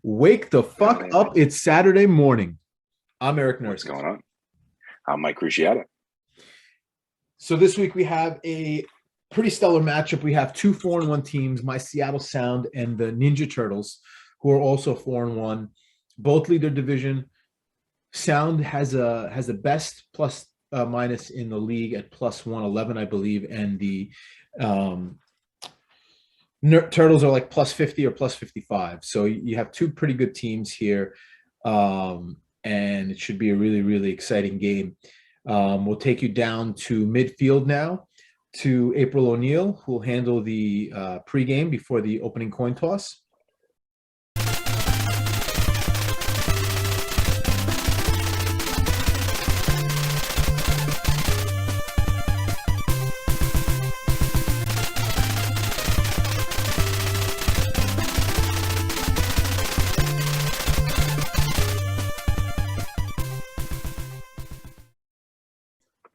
Wake the fuck up. It's Saturday morning. I'm Eric Nurse. What's going on? I'm Mike Cruciata. So this week we have a pretty stellar matchup. We have two 4-1 teams, my Seattle Sound and the Ninja Turtles, who are also 4-1. Both lead their division. Sound has the best plus minus in the league at plus 111, I believe, and the Turtles are like plus 50 or plus 55. So you have two pretty good teams here, and it should be a really, really exciting game. We'll take you down to midfield now to April O'Neil, who will handle the pregame before the opening coin toss.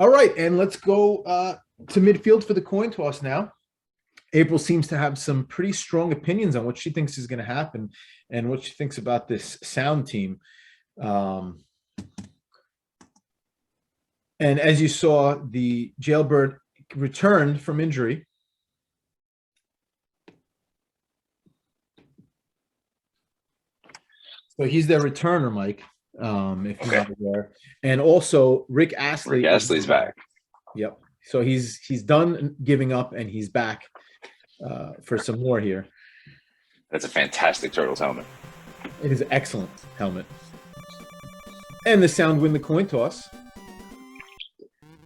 All right, and let's go to midfield for the coin toss now. April seems to have some pretty strong opinions on what she thinks is going to happen and what she thinks about this Sound team. And as you saw, the Jailbird returned from injury. So he's their returner, Mike. If you're not aware. And also Rick Astley. Rick Astley's back. Yep. So he's done giving up and he's back for some more here. That's a fantastic Turtles helmet. It is an excellent helmet. And the Sound win the coin toss.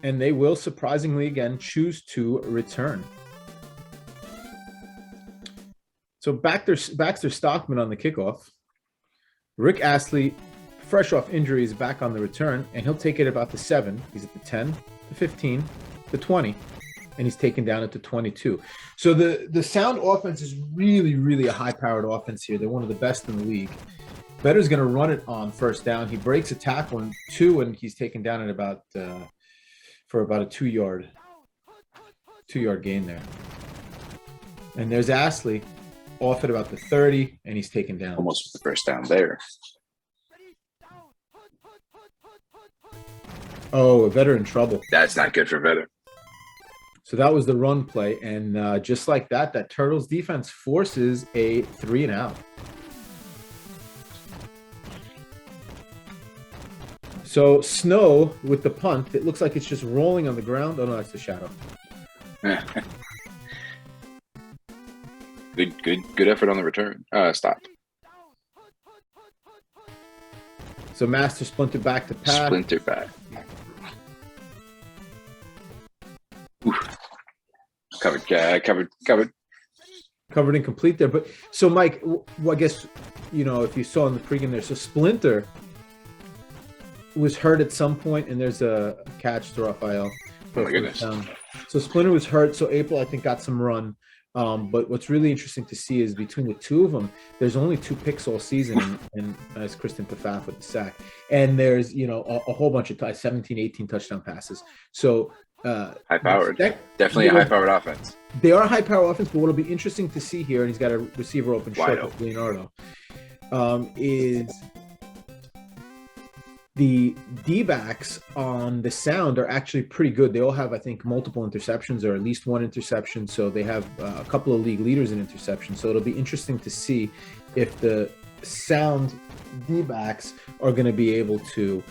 And they will surprisingly again choose to return. So Baxter Stockman on the kickoff. Rick Astley, fresh off injury, is back on the return, and he'll take it about the 7. He's at the 10, the 15, the 20, and he's taken down at the 22. So the Sound offense is really, really a high-powered offense here. They're one of the best in the league. Better's going to run it on first down. He breaks a tackle in 2, and he's taken down at about for about a 2-yard gain there. And there's Astley off at about the 30, and he's taken down. Almost the first down there. Oh, Vetter in trouble. That's not good for Vetter. So that was the run play, and just like that, that Turtles defense forces a 3-and-out. So Snow with the punt, it looks like it's just rolling on the ground. Oh no, that's the shadow. Good effort on the return. Stop. So Master splintered back to Pat. Splinter back. Oof. Covered and complete there. But so Mike, well, I guess, you know, if you saw in the pregame there, so Splinter was hurt at some point, and there's a catch to Raphael. Oh my goodness. So Splinter was hurt, so April, I think, got some run. But what's really interesting to see is between the two of them, there's only 2 picks all season, and as Kristen Pfaff with the sack. And there's, you know, a whole bunch of 17, 18 touchdown passes. So high-powered. Definitely a high-powered offense. They are a high-powered offense, but what'll be interesting to see here, and he's got a receiver open short with Leonardo, is the D-backs on the Sound are actually pretty good. They all have, I think, multiple interceptions or at least 1 interception. So they have a couple of league leaders in interceptions. So it'll be interesting to see if the sound D-backs are going to be able to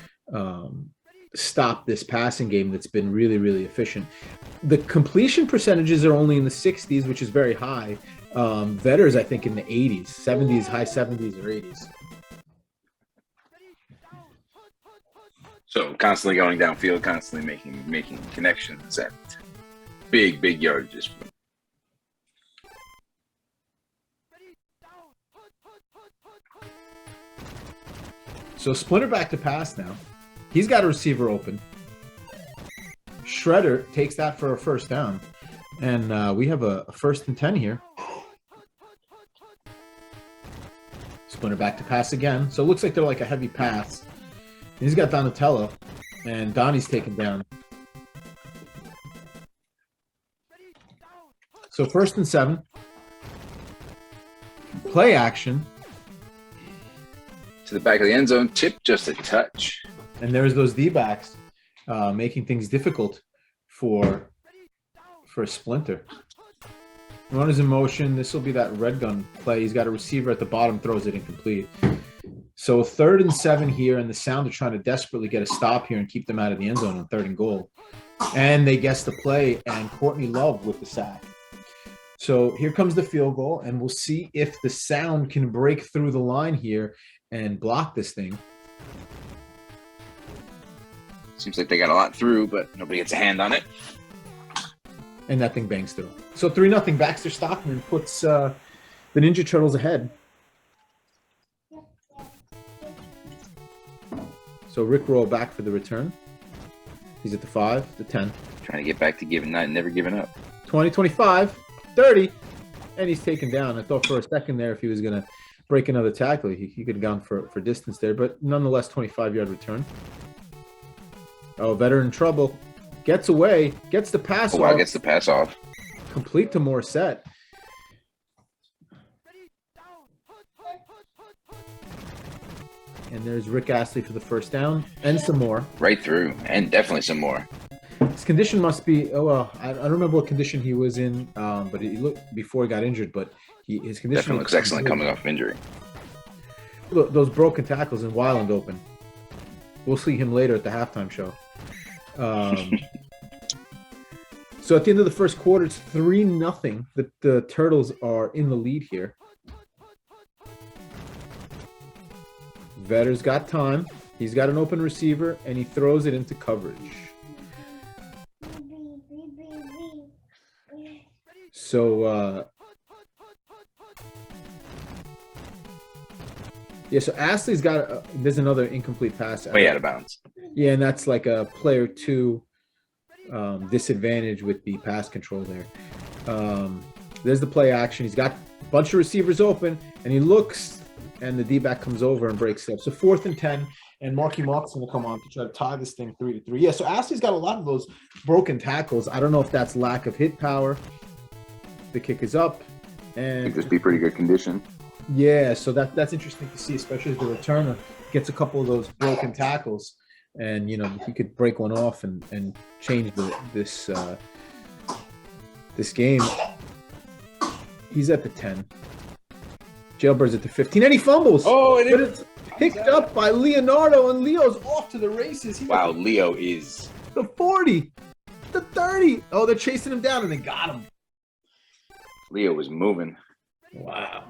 stop this passing game that's been really, really efficient. The completion percentages are only in the 60s, which is very high. Vetters, I think, in the 80s, 70s, high 70s or 80s. So constantly going downfield, constantly making connections at big yardages. So Splinter back to pass now. He's got a receiver open. Shredder takes that for a first down. And we have a 1st and 10 here. Splinter back to pass again. So it looks like they're like a heavy pass. He's got Donatello. And Donnie's taken down. So 1st and 7. Play action. To the back of the end zone, tip just a touch. And there's those D-backs making things difficult for Splinter. Runners in motion. This will be that red gun play. He's got a receiver at the bottom, throws it incomplete. So 3rd and 7 here, and the Sound are trying to desperately get a stop here and keep them out of the end zone on 3rd and goal. And they guess the play, and Courtney Love with the sack. So here comes the field goal, and we'll see if the Sound can break through the line here and block this thing. Seems like they got a lot through, but nobody gets a hand on it. And that thing bangs through. So 3-0, Baxter Stockman puts the Ninja Turtles ahead. So Rick Roll back for the return. He's at the 5, the 10. Trying to get back to never giving up. 20, 25, 30. And he's taken down. I thought for a second there if he was going to break another tackle, he could have gone for distance there. But nonetheless, 25-yard return. Oh, veteran in trouble. Gets away. Gets the pass off. Oh, wow, gets the pass off. Complete to Morissette. And there's Rick Astley for the first down. And some more. Right through. And definitely some more. His condition must be, I don't remember what condition he was in, but he looked before he got injured, but his condition definitely looks excellent coming off injury. Look, those broken tackles in Wyland open. We'll see him later at the halftime show. So at the end of the first quarter, it's 3-0. The Turtles are in the lead here. Vetter's got time. He's got an open receiver, and he throws it into coverage. So, so Astley's got there's another incomplete pass. Way out of bounds. Yeah, and that's like a player 2 disadvantage with the pass control there. There's the play action. He's got a bunch of receivers open, and he looks, and the D-back comes over and breaks it up. So 4th and 10, and Marky Mark's going to come on to try to tie this thing 3-3. Yeah, so Astley's got a lot of those broken tackles. I don't know if that's lack of hit power. The kick is up. And I think this be pretty good condition. Yeah, so that's interesting to see, especially as the returner gets a couple of those broken tackles. And, you know, he could break one off and change this game. He's at the 10. Jailbird's at the 15. And he fumbles. Oh, but it's picked up by Leonardo, and Leo's off to the races. Wow, Leo is... The 40. The 30. Oh, they're chasing him down, and they got him. Leo was moving. Wow.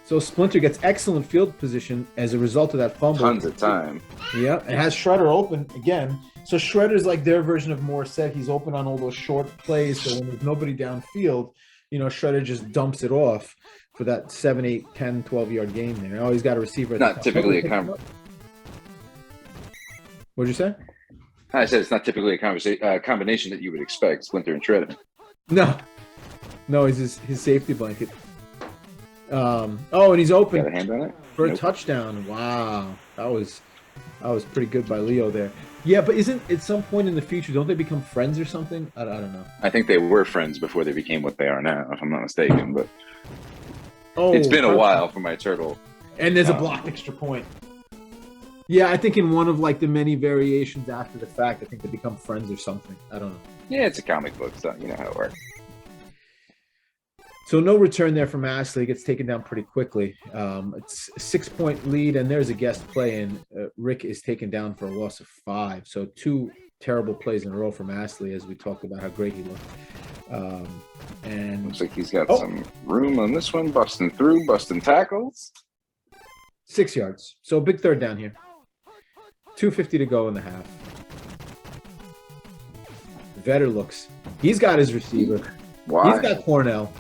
So Splinter gets excellent field position as a result of that fumble. Tons of time. Yeah, and has Shredder open again. So Shredder's like their version of Morissette. He's open on all those short plays, so when there's nobody downfield, you know, Shredder just dumps it off for that 7, 8, 10, 12-yard gain there. Oh, he's got a receiver. Not typically a combination. What'd you say? I said it's not typically a combination that you would expect, Splinter and Shredder. No, he's his safety blanket. And he's open Got a hand on it? for a touchdown. Wow, that was pretty good by Leo there. Yeah, but isn't at some point in the future, don't they become friends or something? I don't know. I think they were friends before they became what they are now, if I'm not mistaken. But it's been a while for my turtle. And there's a blocked extra point. Yeah, I think in one of like the many variations after the fact, I think they become friends or something. I don't know. Yeah, it's a comic book, so you know how it works. So no return there from Astley. Gets taken down pretty quickly. It's a 6-point lead, and there's a guest play, and Rick is taken down for a loss of 5. So 2 terrible plays in a row from Astley, as we talked about how great he looked. And looks like he's got some room on this one, busting through, busting tackles. 6 yards. So big third down here. 2:50 to go in the half. Vetter looks. He's got his receiver. Why? He's got Cornell.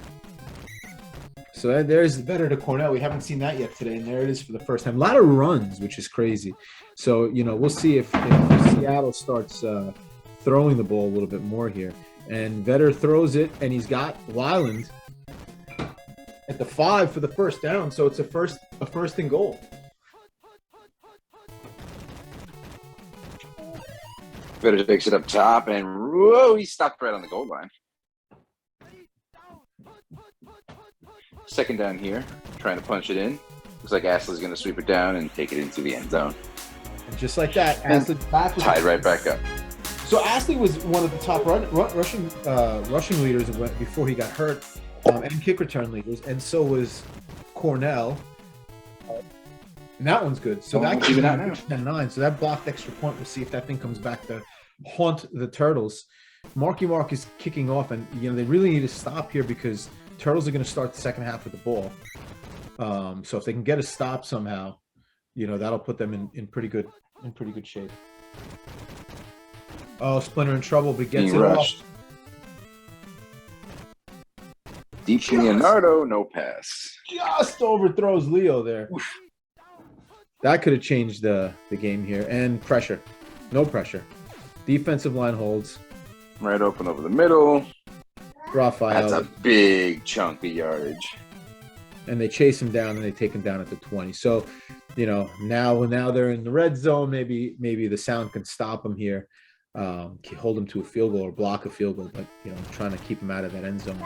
So there's Vetter to Cornell. We haven't seen that yet today, and there it is for the first time. A lot of runs, which is crazy. So, we'll see if Seattle starts throwing the ball a little bit more here. And Vetter throws it, and he's got Weiland at the 5 for the first down. So it's a first and goal. Vetter takes it up top, and whoa, he stopped right on the goal line. Second down here, trying to punch it in. Looks like Astley's going to sweep it down and take it into the end zone. And just like that, Astley tied right back up. So Astley was one of the top rushing leaders before he got hurt, and kick return leaders, and so was Cornell. And that one's good. So that even out now. 10-9. So that blocked extra point. We'll see if that thing comes back to haunt the Turtles. Marky Mark is kicking off, and they really need to stop here because Turtles are going to start the second half with the ball. So if they can get a stop somehow, that'll put them in pretty good shape. Oh, Splinter in trouble, but gets it rushed. Deep Leonardo, no pass. Just overthrows Leo there. Oof. That could have changed the game here. And pressure. No pressure. Defensive line holds. Right open over the middle. Raphael. That's a big chunk of yardage. And they chase him down, and they take him down at the 20. So, now they're in the red zone. Maybe the sound can stop them here. Hold them to a field goal or block a field goal, but trying to keep them out of that end zone.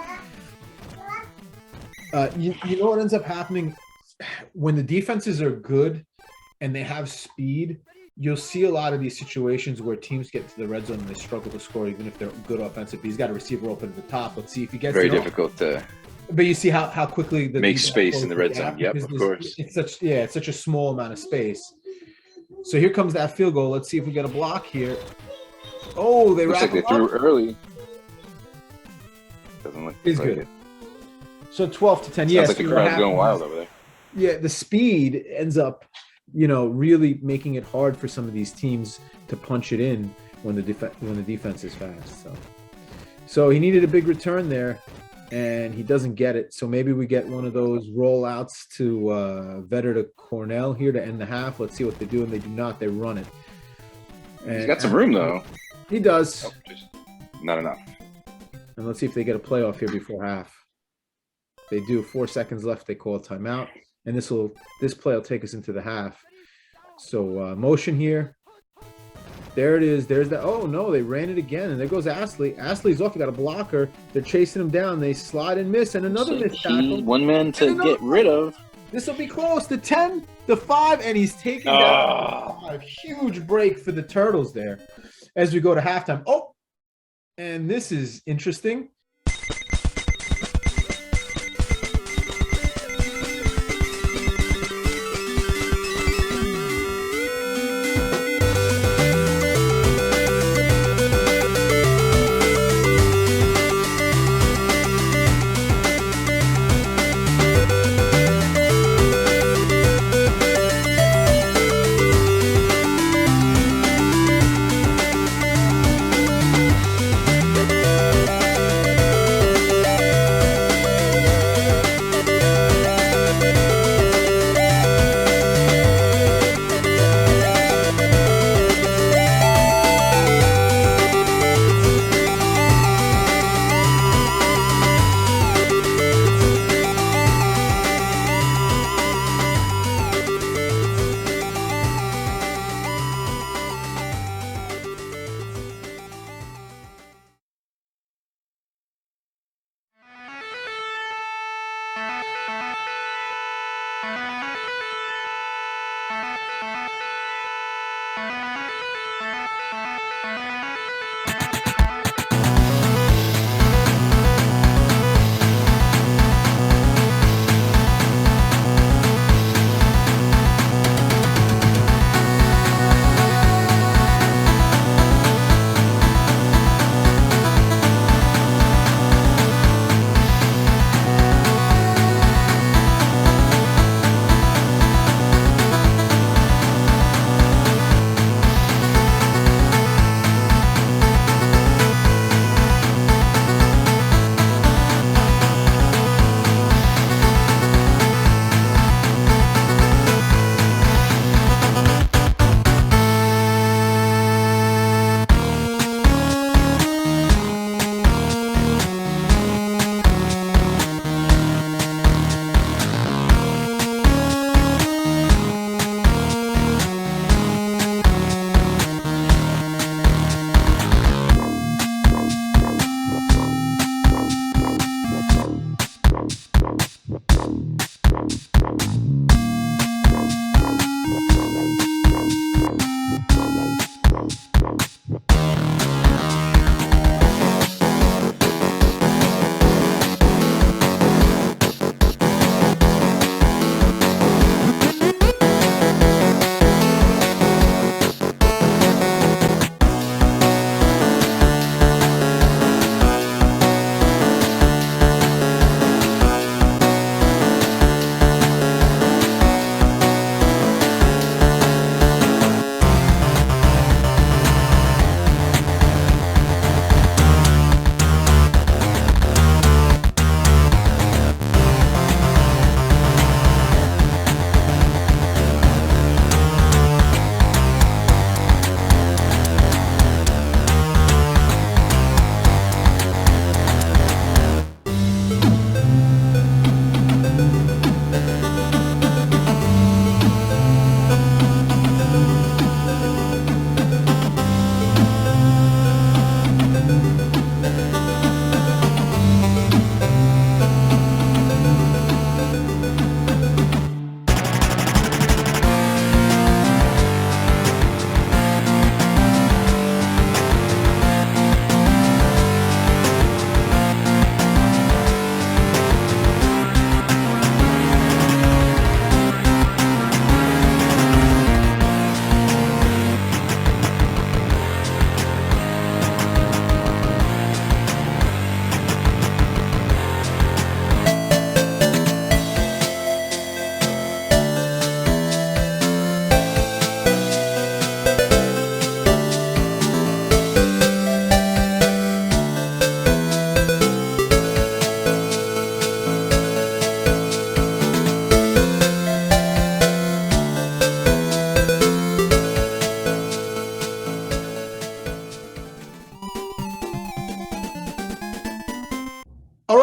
You know what ends up happening when the defenses are good and they have speed? You'll see a lot of these situations where teams get to the red zone and they struggle to score, even if they're good offensive. He's got a receiver open at the top. Let's see if he gets very difficult to. But you see how quickly make space in the red zone. Yep, of course. It's such a small amount of space. So here comes that field goal. Let's see if we get a block here. Oh, they looks like they threw early. Doesn't look like good. It. So 12-10. Sounds like the crowd's going wild over there. Yeah, the speed ends up, really making it hard for some of these teams to punch it in when the defense is fast. So he needed a big return there, and he doesn't get it. So maybe we get one of those rollouts to Vetter to Cornell here to end the half. Let's see what they do, and they do not. They run it. And he's got some room though. He does. Oh, just not enough. And let's see if they get a playoff here before half. They do. 4 seconds left. They call a timeout, and this play will take us into the half. So motion here. There it is. There's that. Oh no, they ran it again, and there goes Astley. Astley's off. He got a blocker. They're chasing him down. They slide and miss, and another miss tackle. One man to get rid of. This will be close. The 10, the 5, and he's taking down a huge break for the Turtles there as we go to halftime. Oh, and this is interesting.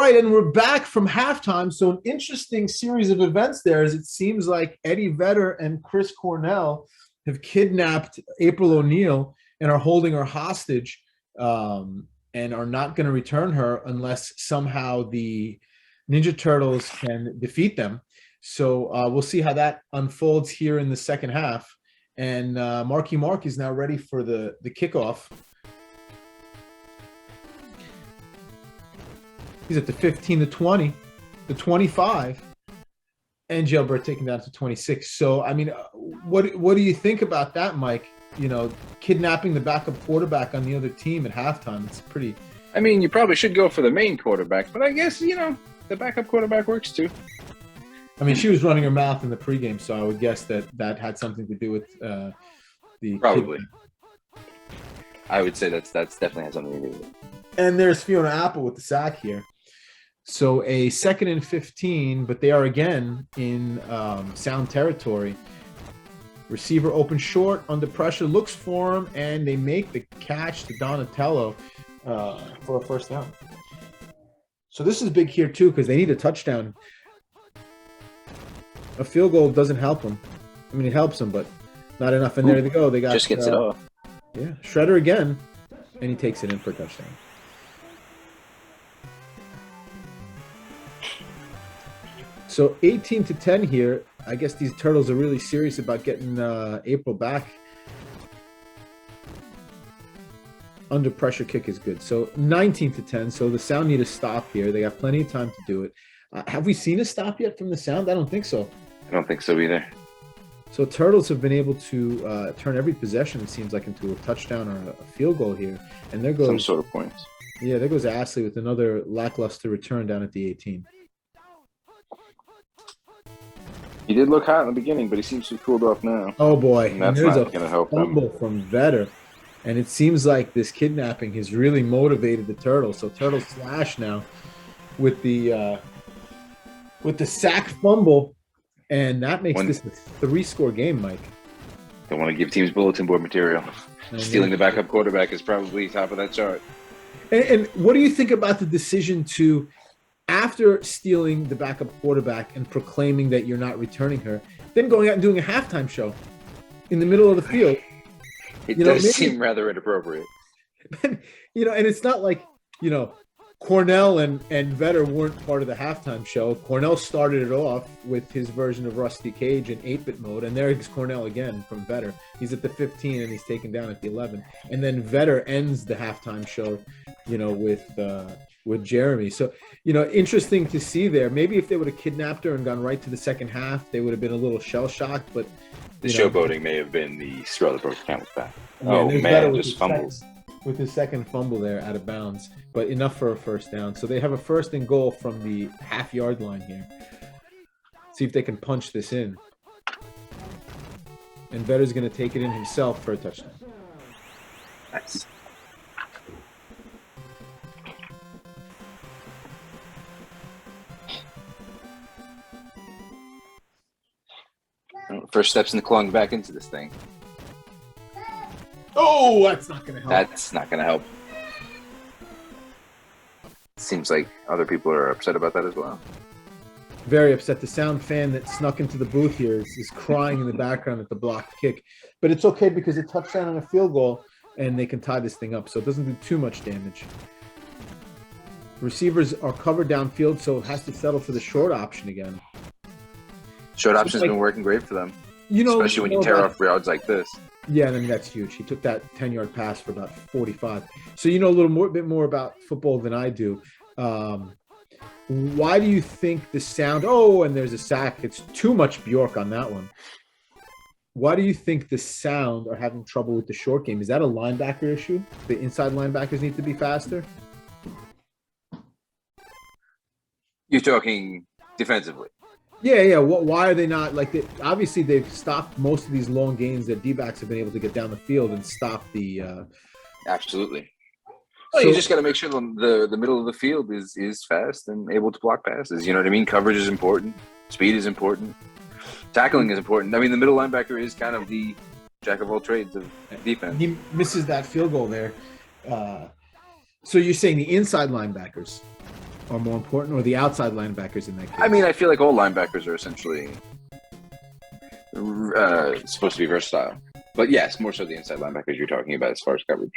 right, and we're back from halftime. So an interesting series of events there, as it seems like Eddie Vedder and Chris Cornell have kidnapped April O'Neil and are holding her hostage, and are not going to return her unless somehow the Ninja Turtles can defeat them. So we'll see how that unfolds here in the second half. And Marky Mark is now ready for the kickoff. He's at the 15, the 20, the 25, and Jailbird taken down to 26. So, I mean, what do you think about that, Mike? You know, kidnapping the backup quarterback on the other team at halftime. It's pretty. I mean, you probably should go for the main quarterback, but I guess, you know, the backup quarterback works too. I mean, she was running her mouth in the pregame, so I would guess that had something to do with the probably. I would say that's definitely has something to do with it. And there's Fiona Apple with the sack here. So a 2nd and 15, but they are again in sound territory. Receiver open short, under pressure, looks for him, and they make the catch to Donatello for a first down. So this is big here too, because they need a touchdown. A field goal doesn't help them. I mean, it helps them, but not enough. And there they go. They got just gets it off. Yeah, Shredder again, and he takes it in for a touchdown. So 18-10 here. I guess these Turtles are really serious about getting April back. Under pressure kick is good. So 19-10. So the Sound need a stop here. They got plenty of time to do it. Have we seen a stop yet from the Sound? I don't think so. I don't think so either. So Turtles have been able to turn every possession, it seems like, into a touchdown or a field goal here. And there goes some sort of points. Yeah, there goes Astley with another lackluster return down at the 18. He did look hot in the beginning, but he seems to have cooled off now. Oh boy, and that's there's not a going to help fumble them. from Vedder, and it seems like this kidnapping has really motivated the Turtles. So Turtles slash now with the sack fumble, and that makes this a 3-score game, Mike. Don't want to give teams bulletin board material. Stealing the backup quarterback is probably top of that chart. And what do you think about the decision to, after stealing the backup quarterback and proclaiming that you're not returning her, then going out and doing a halftime show in the middle of the field? It does seem rather inappropriate. And it's not like, Cornell and Vedder weren't part of the halftime show. Cornell started it off with his version of Rusty Cage in 8-bit mode, and there's Cornell again from Vedder. He's at the 15 and he's taken down at the 11. And then Vedder ends the halftime show, with Jeremy. So, interesting to see there. Maybe if they would have kidnapped her and gone right to the second half, they would have been a little shell-shocked, but the showboating may have been the straw that broke the camel's back. Yeah, oh man, just fumbles. With his second fumble there out of bounds, but enough for a first down. So they have a 1st and goal from the half-yard line here. See if they can punch this in. And Vedder's going to take it in himself for a touchdown. Nice. First steps in the clawing back into this thing. Oh, that's not going to help. That's not going to help. Seems like other people are upset about that as well. Very upset. The Sound fan that snuck into the booth here is crying in the background at the blocked kick. But it's okay because it touchdown on a field goal, and they can tie this thing up. So it doesn't do too much damage. Receivers are covered downfield, so it has to settle for the short option again. Short option's been working great for them. Especially when you tear off routes like this. Yeah, I mean, that's huge. He took that 10-yard pass for about 45. So you know a bit more about football than I do. Why do you think the Sound... Oh, and there's a sack. It's too much Bjork on that one. Why do you think the Sound are having trouble with the short game? Is that a linebacker issue? The inside linebackers need to be faster? You're talking defensively. Yeah. Why are they not obviously they've stopped most of these long gains that D-backs have been able to get down the field and stop the. Absolutely. Well, you just got to make sure the middle of the field is fast and able to block passes. You know what I mean? Coverage is important. Speed is important. Tackling is important. I mean, the middle linebacker is kind of the jack of all trades of defense. He misses that field goal there. So you're saying the inside linebackers? are more important, or the outside linebackers in that case? I mean, I feel like all linebackers are essentially supposed to be versatile. But yes, more so the inside linebackers you're talking about as far as coverage.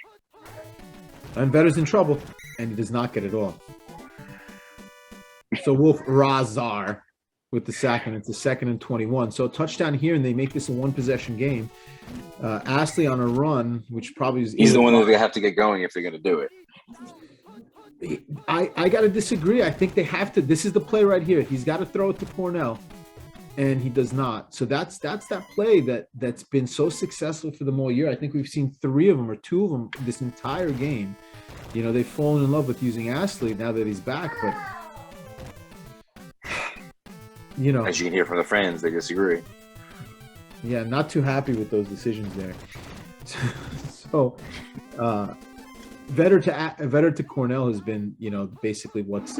And Vetter's in trouble, and he does not get it off. So Wolf Razar with the sack, and it's a 2nd and 21. So a touchdown here, and they make this a one-possession game. Astley on a run, which probably is... He's the one that they have to get going if they're going to do it. I got to disagree. I think they have to. This is the play right here. He's got to throw it to Cornell, and he does not. So that's that play that's been so successful for them all year. I think we've seen 3 of them or 2 of them this entire game. You know, they've fallen in love with using Astley now that he's back, but you know, as you can hear from the fans, they disagree. Yeah, not too happy with those decisions there. So, Vetter to Cornell has been, you know, basically what's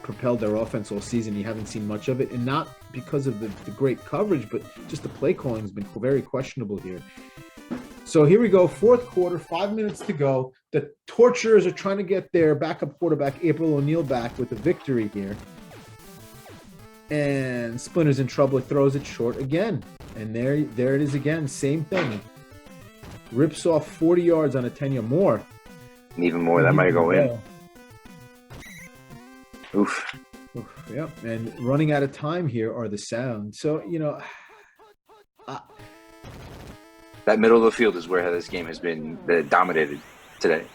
propelled their offense all season. You haven't seen much of it, and not because of the great coverage, but just the play calling has been very questionable here. So here we go, 4th quarter, 5 minutes to go. The Torturers are trying to get their backup quarterback, April O'Neil, back with a victory here. And Splinter's in trouble. He throws it short again. And there it is again. Same thing. Rips off 40 yards on a 10-yard more. And even more, that might go in. Oof. Yep. And running out of time here are the Sound. So, you know, that middle of the field is where this game has been dominated today.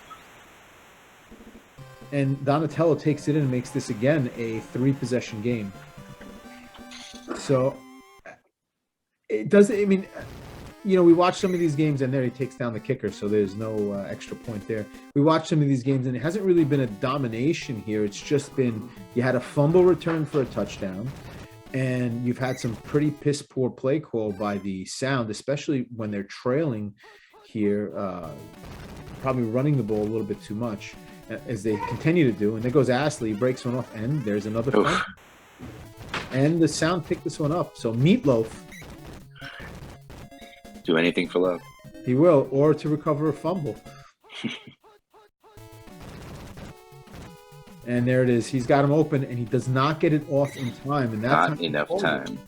And Donatello takes it in and makes this again a 3-possession game. So it doesn't, I mean, you know, we watch some of these games and there he takes down the kicker, so there's no extra point there. We watch some of these games and it hasn't really been a domination here. It's just been, you had a fumble return for a touchdown, and you've had some pretty piss poor play call by the Sound, especially when they're trailing here, probably running the ball a little bit too much, as they continue to do. And there goes Astley, breaks one off, and there's another fumble. And the Sound picked this one up. So Meatloaf, do anything for love. He will, or to recover a fumble. And there it is. He's got him open, and he does not get it off in time. And that's not enough time.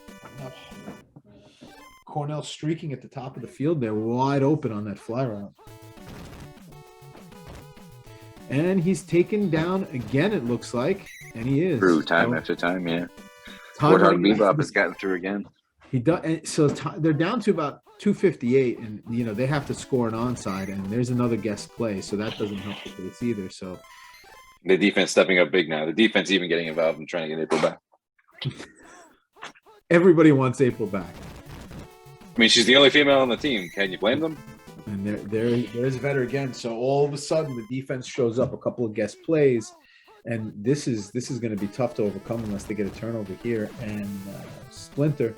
Cornell streaking at the top of the field there, wide open on that fly route. And he's taken down again, it looks like. And he is. Through time after time, yeah. Warthog Bebop has gotten through again. He does. And so they're down to about 2:58, and you know they have to score an onside, and there's another guest play, so that doesn't help the case either. So the defense stepping up big now. The defense even getting involved and trying to get April back. Everybody wants April back. I mean, she's the only female on the team. Can you blame them? And there's Vetter again. So all of a sudden, the defense shows up, a couple of guest plays. And this is going to be tough to overcome unless they get a turnover here. And Splinter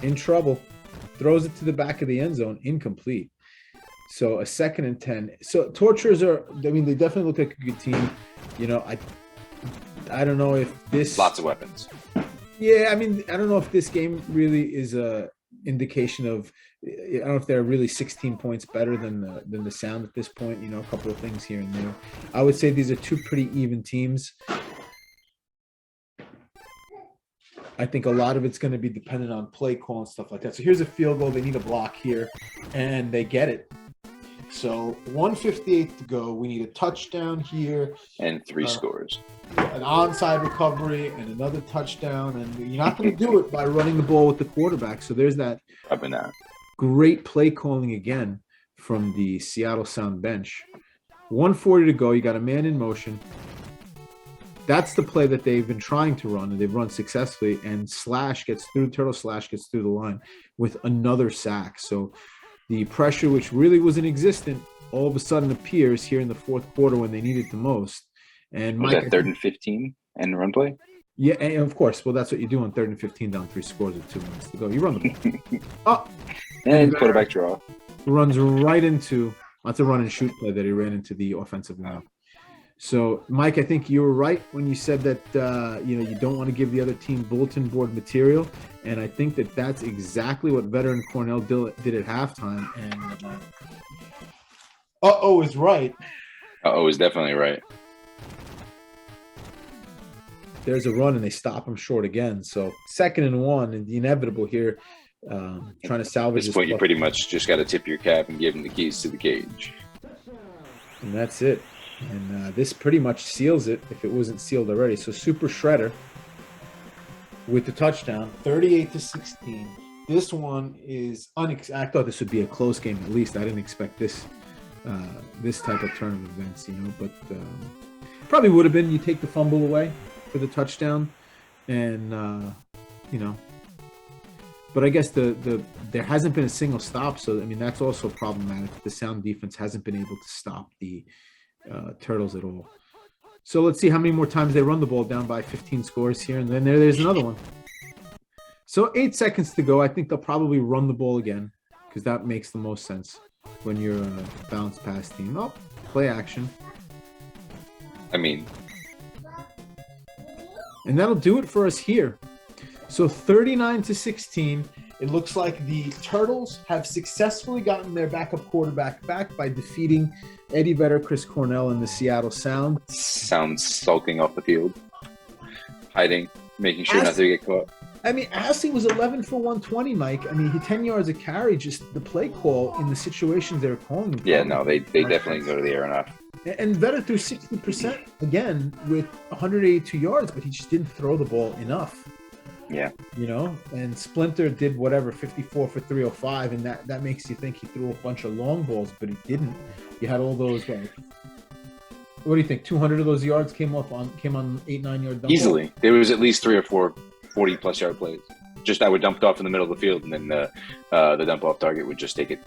in trouble, throws it to the back of the end zone, incomplete. So a 2nd and 10. So Torturers are, I mean, they definitely look like a good team. You know, I don't know if this... Lots of weapons. Yeah, I mean, I don't know if this game really is a indication of, I don't know if they're really 16 points better than the Sound at this point. You know, a couple of things here and there. I would say these are 2 pretty even teams. I think a lot of it's going to be dependent on play call and stuff like that. So here's a field goal. They need a block here, and they get it. So 1:58 to go. We need a touchdown here. And 3 scores. An onside recovery and another touchdown. And you're not going to do it by running the ball with the quarterback. So there's that. Probably not. Great play calling again from the Seattle Sound bench. 1:40 to go. You got a man in motion. That's the play that they've been trying to run, and they've run successfully. And Turtle Slash gets through the line with another sack. So the pressure, which really wasn't existent, all of a sudden appears here in the 4th quarter when they need it the most. And was Mike, that 3rd and 15 and run play? Yeah, and of course. Well, that's what you do on 3rd and 15 down 3 scores with 2 minutes to go. You run the ball. And quarterback draw. Runs right into, that's a run and shoot play that he ran into the offensive line. So, Mike, I think you were right when you said that, you don't want to give the other team bulletin board material. And I think that that's exactly what veteran Cornell did at halftime. And is right. Is definitely right. there's a run and they stop him short again. So 2nd and 1, and the inevitable here, trying to salvage At this point, you puck. pretty much just got to tip your cap and give him the keys to the cage. And that's it. And this pretty much seals it if it wasn't sealed already. So Super Shredder with the touchdown, 38-16. This one is I thought this would be a close game at least. I didn't expect this type of turn of events, but probably would have been. You take the fumble away for the touchdown, and but I guess there hasn't been a single stop, so I mean that's also problematic. The Sound defense hasn't been able to stop the Turtles at all. So let's see how many more times they run the ball down by 15 scores here, and then there's another one. So 8 seconds to go. I think they'll probably run the ball again because that makes the most sense when you're a bounce pass team. Oh, play action. I mean, and that'll do it for us here. So 39-16. It looks like the Turtles have successfully gotten their backup quarterback back by defeating Eddie Vedder, Chris Cornell, and the Seattle Sound. Sounds sulking off the field, hiding, making sure not to get caught. I mean, Ashley was 11 for 120, Mike. I mean, he 10 yards of carry, just the play call in the situations they were calling. Yeah, no, they definitely go to the air enough. And Vedder threw 60% again with 182 yards, but he just didn't throw the ball enough. Yeah. And Splinter did whatever, 54 for 305, and that makes you think he threw a bunch of long balls, but he didn't. You had all those, what do you think? 200 of those yards came on 8-9 yard dump easily. ball? There was at least 3 or 4 40-plus yard plays. Just that were dumped off in the middle of the field, and then the dump off target would just take it.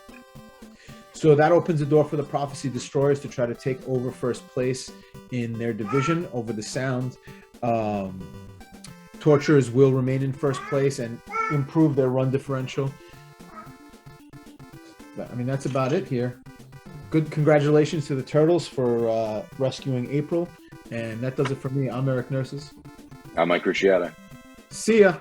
So that opens the door for the Prophecy Destroyers to try to take over first place in their division over the Sound. Torturers will remain in first place and improve their run differential. But, I mean, that's about it here. Good congratulations to the Turtles for rescuing April. And that does it for me. I'm Eric Nurses. I'm Mike Cruciata. See ya.